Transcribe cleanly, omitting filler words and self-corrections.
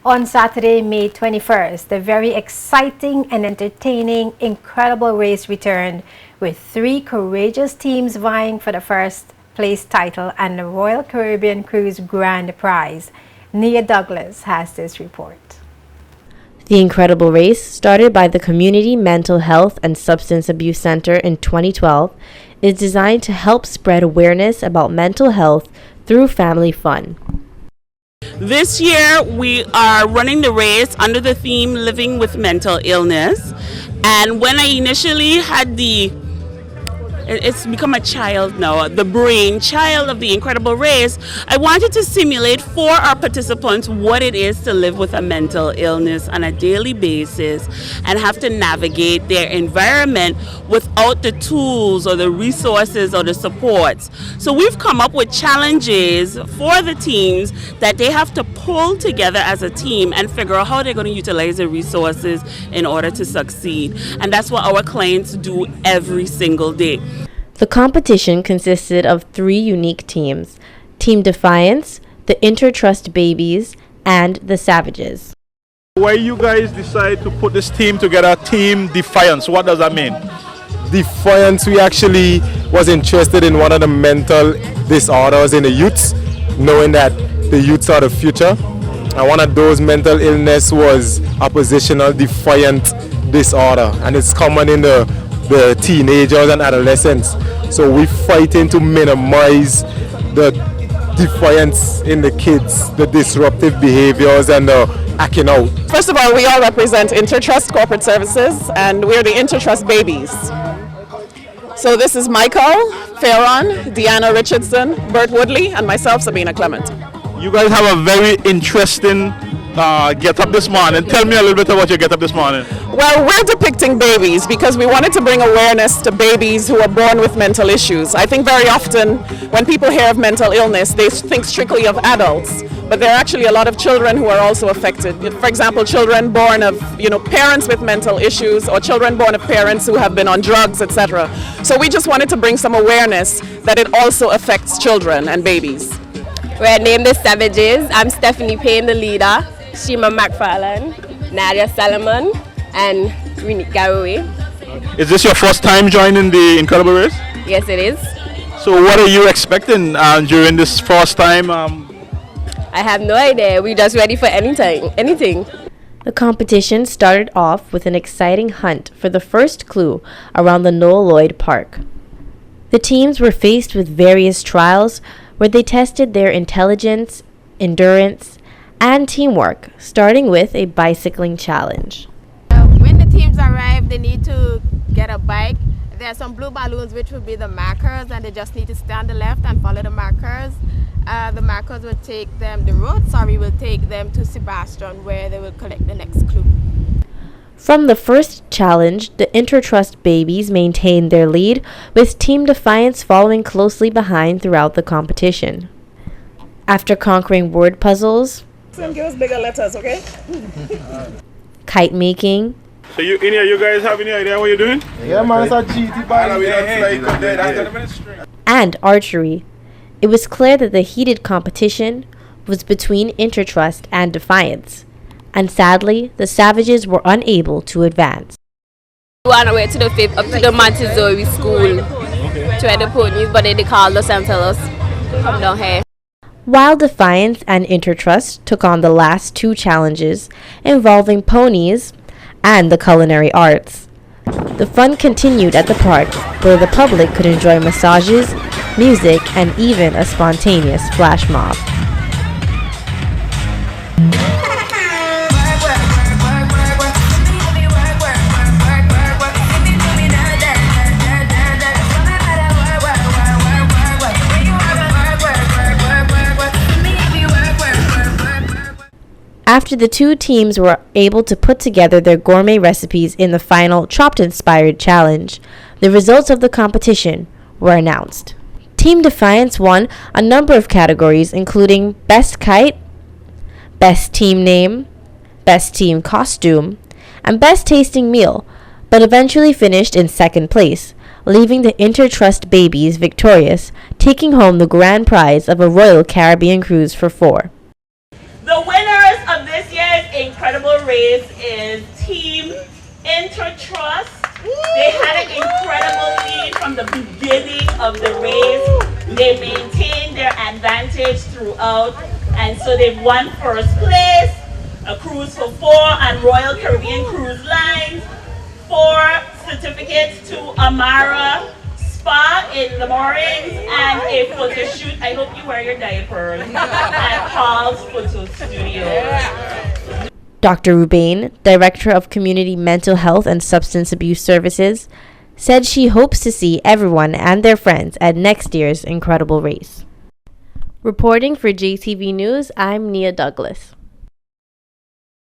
On Saturday, May 21st, the very exciting and entertaining Incredible Race returned with 3 courageous teams vying for the first place title and the Royal Caribbean Cruise Grand Prize. Nia Douglas has this report. The Incredible Race, started by the Community Mental Health and Substance Abuse Center in 2012, is designed to help spread awareness about mental health through family fun. This year we are running the race under the theme Living with Mental Illness, and when I initially had it's become a child now, the brainchild of the Incredible Race, I wanted to simulate for our participants what it is to live with a mental illness on a daily basis and have to navigate their environment without the tools or the resources or the supports. So we've come up with challenges for the teams that they have to pull together as a team and figure out how they're going to utilize the resources in order to succeed. And that's what our clients do every single day. The competition consisted of 3 unique teams: Team Defiance, the Intertrust Babies, and the Savages. Why you guys decide to put this team together, Team Defiance? What does that mean? Defiance, we actually was interested in one of the mental disorders in the youths, knowing that the youths are the future. And one of those mental illness was oppositional defiant disorder, and it's common in the teenagers and adolescents. So we're fighting to minimize the defiance in the kids, the disruptive behaviors and the acting out. First of all, we all represent Intertrust Corporate Services, and we're the Intertrust Babies. So this is Michael, Farron, Deanna Richardson, Bert Woodley, and myself, Sabina Clement. You guys have a very interesting get up this morning. Tell me a little bit about your get up this morning. Well, we're depicting babies because we wanted to bring awareness to babies who are born with mental issues. I think very often when people hear of mental illness, they think strictly of adults, but there are actually a lot of children who are also affected. For example, children born of parents with mental issues, or children born of parents who have been on drugs, etc. So we just wanted to bring some awareness that it also affects children and babies. We're named the Savages. I'm Stephanie Payne, the leader. Shima McFarlane, Nadia Salomon, and Rini Garwe. Is this your first time joining the Incredible Race? Yes, it is. So what are you expecting during this first time? I have no idea. We're just ready for anything. The competition started off with an exciting hunt for the first clue around the Noel Lloyd Park. The teams were faced with various trials where they tested their intelligence, endurance, and teamwork, starting with a bicycling challenge. When the teams arrive, they need to get a bike. There are some blue balloons which will be the markers, and they just need to stay on the left and follow the markers. The markers will take them, will take them to Sebastian, where they will collect the next clue. From the first challenge, the Intertrust Babies maintained their lead, with Team Defiance following closely behind throughout the competition. After conquering word puzzles, Give us bigger letters, okay? kite making, So you guys have any idea what you're doing? Yeah, man, it's a GT bike. and archery, it was clear that the heated competition was between Intertrust and Defiance, and sadly, the Savages were unable to advance. We were on our way to up to the Montessori school to ride the ponies, but then they called us and told us, come down here. While Defiance and Intertrust took on the last 2 challenges involving ponies and the culinary arts, the fun continued at the park, where the public could enjoy massages, music, and even a spontaneous flash mob. After the 2 teams were able to put together their gourmet recipes in the final chopped-inspired challenge, the results of the competition were announced. Team Defiance won a number of categories, including Best Kite, Best Team Name, Best Team Costume, and Best Tasting Meal, but eventually finished in 2nd place, leaving the Intertrust Babies victorious, taking home the grand prize of a Royal Caribbean cruise for 4. The winners of this year's incredible race is Team Intertrust. They had an incredible lead from the beginning of the race. They maintained their advantage throughout, and so they won first place, a cruise for 4 on Royal Caribbean Cruise Lines, 4 certificates to Amara Spa in the moorings, and a photo shoot. I hope you wear your diapers at Paul's Photo Studio. Dr. Rubain, Director of Community Mental Health and Substance Abuse Services, said she hopes to see everyone and their friends at next year's incredible race. Reporting for JTV News, I'm Nia Douglas.